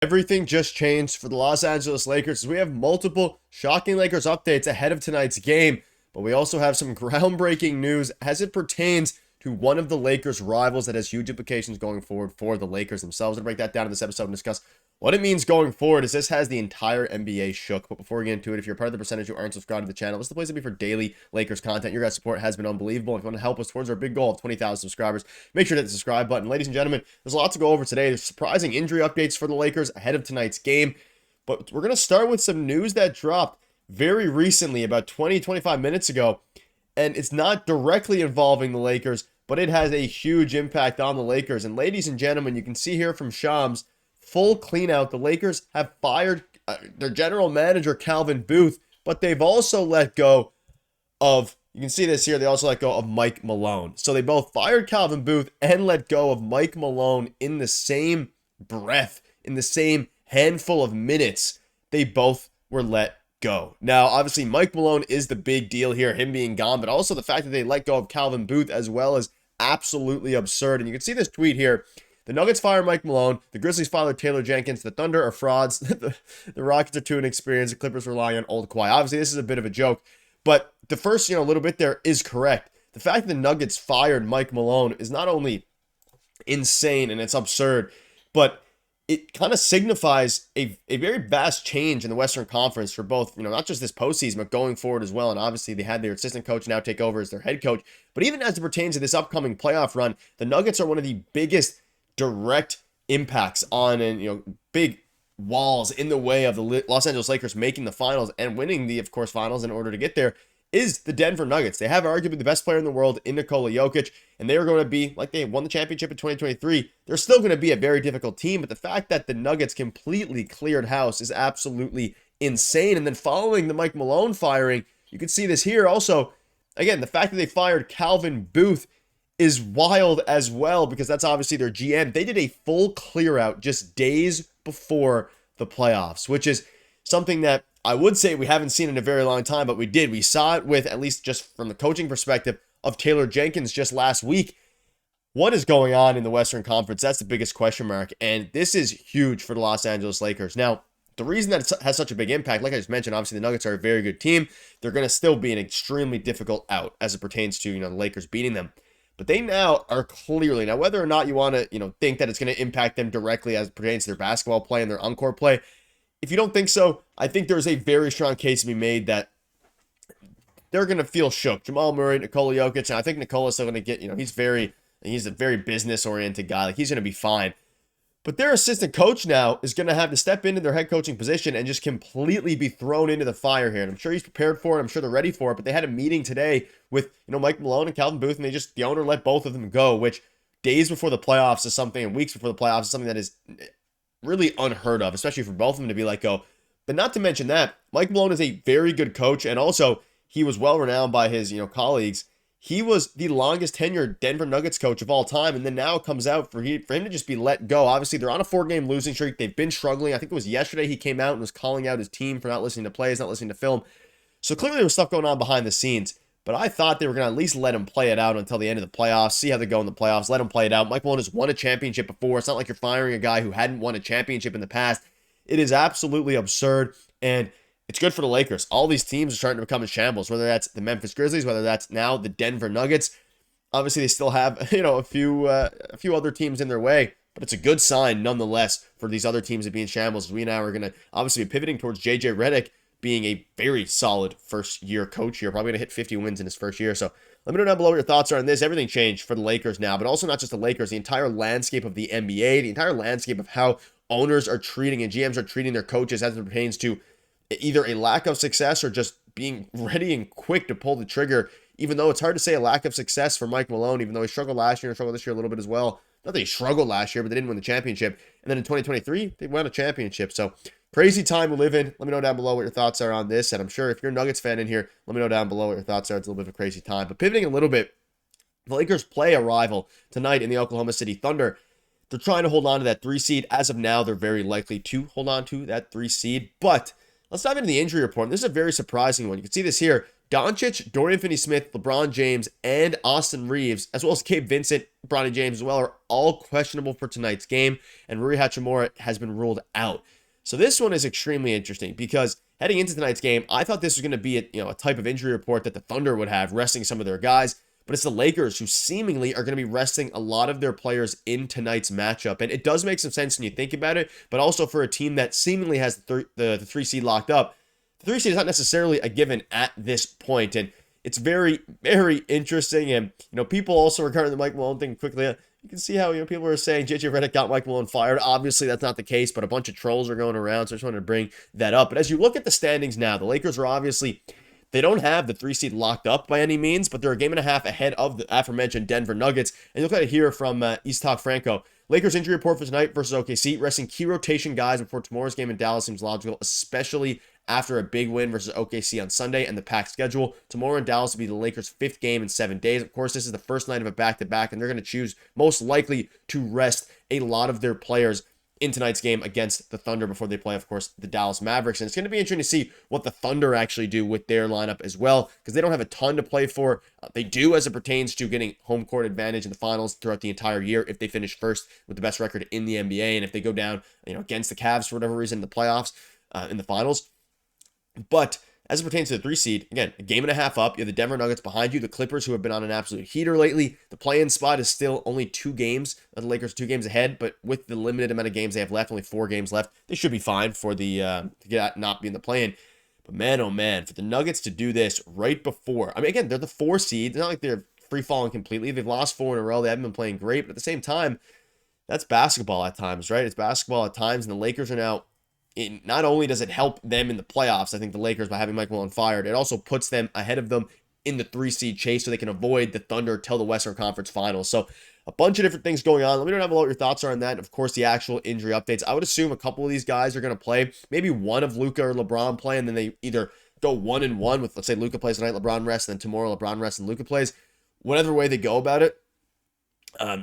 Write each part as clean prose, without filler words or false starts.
Everything just changed for the Los Angeles Lakers as we have multiple shocking Lakers updates ahead of tonight's game, but we also have some groundbreaking news as it pertains to one of the Lakers' rivals that has huge implications going forward for the Lakers themselves. I'll break that down in this episode and discuss what it means going forward as this has the entire NBA shook. But before we get into it, if you're part of the percentage who aren't subscribed to the channel, this is the place to be for daily Lakers content. Your guys' support has been unbelievable. If you want to help us towards our big goal of 20,000 subscribers, make sure to hit the subscribe button. Ladies and gentlemen, there's a lot to go over today. There's surprising injury updates for the Lakers ahead of tonight's game. But we're going to start with some news that dropped very recently, about 25 minutes ago. And it's not directly involving the Lakers, but it has a huge impact on the Lakers. And ladies and gentlemen, you can see here from Shams, full clean out. The Lakers have fired their general manager, Calvin Booth, but they've also let go of, you can see this here, they also let go of Mike Malone. So they both fired Calvin Booth and let go of Mike Malone in the same breath, in the same handful of minutes. They both were let go. Now, obviously, Mike Malone is the big deal here, him being gone, but also the fact that they let go of Calvin Booth as well is absolutely absurd. And you can see this tweet here. The Nuggets fire Mike Malone. The Grizzlies fire Taylor Jenkins. The Thunder are frauds. The Rockets are too inexperienced. The Clippers rely on old Kawhi. Obviously, this is a bit of a joke, but the first, little bit there is correct. The fact that the Nuggets fired Mike Malone is not only insane and it's absurd, but it kind of signifies a very vast change in the Western Conference for both, not just this postseason, but going forward as well. And obviously they had their assistant coach now take over as their head coach. But even as it pertains to this upcoming playoff run, the Nuggets are one of the biggest direct impacts on, and big walls in the way of the Los Angeles Lakers making the finals and winning the, of course, finals in order to get there, is the Denver Nuggets. They have arguably the best player in the world in Nikola Jokic, and they are going to be, like they won the championship in 2023, they're still going to be a very difficult team, but the fact that the Nuggets completely cleared house is absolutely insane. And then following the Mike Malone firing, you can see this here also, again, the fact that they fired Calvin Booth is wild as well, because that's obviously their GM. They did a full clear out just days before the playoffs, which is something that I would say we haven't seen in a very long time, but we did. We saw it with, at least just from the coaching perspective, of Taylor Jenkins just last week. What is going on in the Western Conference? That's the biggest question mark, and this is huge for the Los Angeles Lakers. Now, the reason that it has such a big impact, like I just mentioned, obviously the Nuggets are a very good team. They're going to still be an extremely difficult out as it pertains to, the Lakers beating them. But they now are clearly, now whether or not you want to, think that it's going to impact them directly as it pertains to their basketball play and their on-court play, if you don't think so, I think there's a very strong case to be made that they're going to feel shook. Jamal Murray, Nikola Jokic, and I think Nikola's still going to get, he's a very business-oriented guy. Like, he's going to be fine. But their assistant coach now is going to have to step into their head coaching position and just completely be thrown into the fire here. And I'm sure he's prepared for it. I'm sure they're ready for it. But they had a meeting today with, Mike Malone and Calvin Booth, and the owner let both of them go, which days before the playoffs is something, and weeks before the playoffs is something that is really unheard of, especially for both of them to be let go. But not to mention that, Mike Malone is a very good coach, and also he was well renowned by his, colleagues. He was the longest tenured Denver Nuggets coach of all time, and then now it comes out for him to just be let go. Obviously, they're on a 4-game losing streak. They've been struggling. I think it was yesterday he came out and was calling out his team for not listening to plays, not listening to film. So clearly there was stuff going on behind the scenes, but I thought they were going to at least let him play it out until the end of the playoffs, see how they go in the playoffs, let him play it out. Mike Malone has won a championship before. It's not like you're firing a guy who hadn't won a championship in the past. It is absolutely absurd, and it's good for the Lakers. All these teams are starting to become in shambles, whether that's the Memphis Grizzlies, whether that's now the Denver Nuggets. Obviously, they still have, a few other teams in their way, but it's a good sign nonetheless for these other teams to be in shambles. As we now are going to obviously be pivoting towards JJ Redick being a very solid first-year coach here, probably going to hit 50 wins in his first year. So let me know down below what your thoughts are on this. Everything changed for the Lakers now, but also not just the Lakers, the entire landscape of the NBA, the entire landscape of how owners are treating and GMs are treating their coaches as it pertains to either a lack of success or just being ready and quick to pull the trigger, even though it's hard to say a lack of success for Mike Malone, even though he struggled last year and struggled this year a little bit as well. Not that he struggled last year, but they didn't win the championship. And then in 2023, they won a championship. So crazy time we live in. Let me know down below what your thoughts are on this. And I'm sure if you're a Nuggets fan in here, let me know down below what your thoughts are. It's a little bit of a crazy time. But pivoting a little bit, the Lakers play a rival tonight in the Oklahoma City Thunder. They're trying to hold on to that 3 seed. As of now, they're very likely to hold on to that 3 seed. But let's dive into the injury report. And this is a very surprising one. You can see this here. Doncic, Dorian Finney-Smith, LeBron James, and Austin Reaves, as well as Gabe Vincent, Bronny James as well, are all questionable for tonight's game, and Rui Hachimura has been ruled out. So this one is extremely interesting because heading into tonight's game, I thought this was going to be a type of injury report that the Thunder would have, resting some of their guys, but it's the Lakers who seemingly are going to be resting a lot of their players in tonight's matchup, and it does make some sense when you think about it, but also for a team that seemingly has the 3 seed locked up, the 3 seed is not necessarily a given at this point, and it's very, very interesting. And, people also regarding the Mike Malone thing quickly, you can see how, people are saying JJ Redick got Mike Malone fired. Obviously, that's not the case, but a bunch of trolls are going around, so I just wanted to bring that up. But as you look at the standings now, the Lakers are obviously, they don't have the 3 seed locked up by any means, but they're a game and a half ahead of the aforementioned Denver Nuggets. And you'll kind of hear from East Talk Franco. Lakers injury report for tonight versus OKC. Resting key rotation guys before tomorrow's game in Dallas seems logical, especially after a big win versus OKC on Sunday and the packed schedule. Tomorrow in Dallas will be the Lakers' 5th game in 7 days. Of course, this is the first night of a back-to-back, and they're going to choose most likely to rest a lot of their players in tonight's game against the Thunder before they play, of course, the Dallas Mavericks. And it's going to be interesting to see what the Thunder actually do with their lineup as well, because they don't have a ton to play for. They do as it pertains to getting home court advantage in the finals throughout the entire year if they finish first with the best record in the NBA, and if they go down, against the Cavs for whatever reason in the playoffs, in the finals. But as it pertains to the 3 seed, again, a game and a half up. You have the Denver Nuggets behind you, the Clippers, who have been on an absolute heater lately. The play-in spot is still only 2 games. The Lakers 2 games ahead, but with the limited amount of games they have left, only 4 games left, they should be fine for the to not be in the play-in. But man, oh man, for the Nuggets to do this right before, again, they're the 4 seed. It's not like they're free-falling completely. They've lost 4 in a row. They haven't been playing great, but at the same time, that's basketball at times, right? It's basketball at times, and the Lakers are now, not only does it help them in the playoffs, I think the Lakers, by having Mike Malone fired, it also puts them ahead of them in the 3 seed chase so they can avoid the Thunder till the Western Conference Finals. So a bunch of different things going on. Let me know what your thoughts are on that. And of course, the actual injury updates. I would assume a couple of these guys are going to play. Maybe one of Luka or LeBron play, and then they either go 1-1 with, let's say, Luka plays tonight, LeBron rests, and then tomorrow LeBron rests and Luka plays. Whatever way they go about it,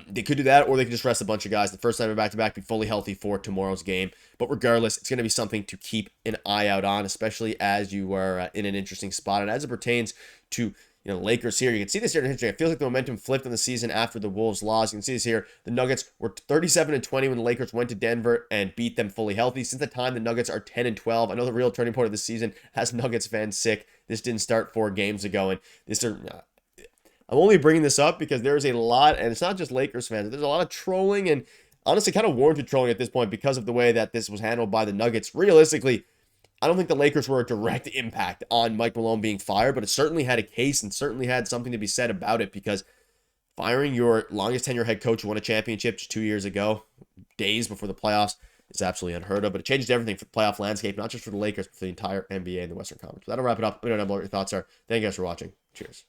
they could do that, or they could just rest a bunch of guys the first time of back-to-back, be fully healthy for tomorrow's game. But regardless, it's going to be something to keep an eye out on, especially as you are in an interesting spot. And as it pertains to Lakers here, you can see this here in history. It feels like the momentum flipped in the season after the Wolves loss. You can see this here. The Nuggets were 37-20 when the Lakers went to Denver and beat them fully healthy. Since the time, the Nuggets are 10-12. I know the real turning point of the season has Nuggets fans sick. This didn't start 4 games ago, and this are. I'm only bringing this up because there's a lot, and it's not just Lakers fans. There's a lot of trolling, and honestly kind of warranted trolling at this point because of the way that this was handled by the Nuggets. Realistically, I don't think the Lakers were a direct impact on Mike Malone being fired, but it certainly had a case and certainly had something to be said about it, because firing your longest tenure head coach who won a championship just 2 years ago, days before the playoffs, is absolutely unheard of. But it changed everything for the playoff landscape, not just for the Lakers, but for the entire NBA and the Western Conference. That'll wrap it up. Let me know what your thoughts are. Thank you guys for watching. Cheers.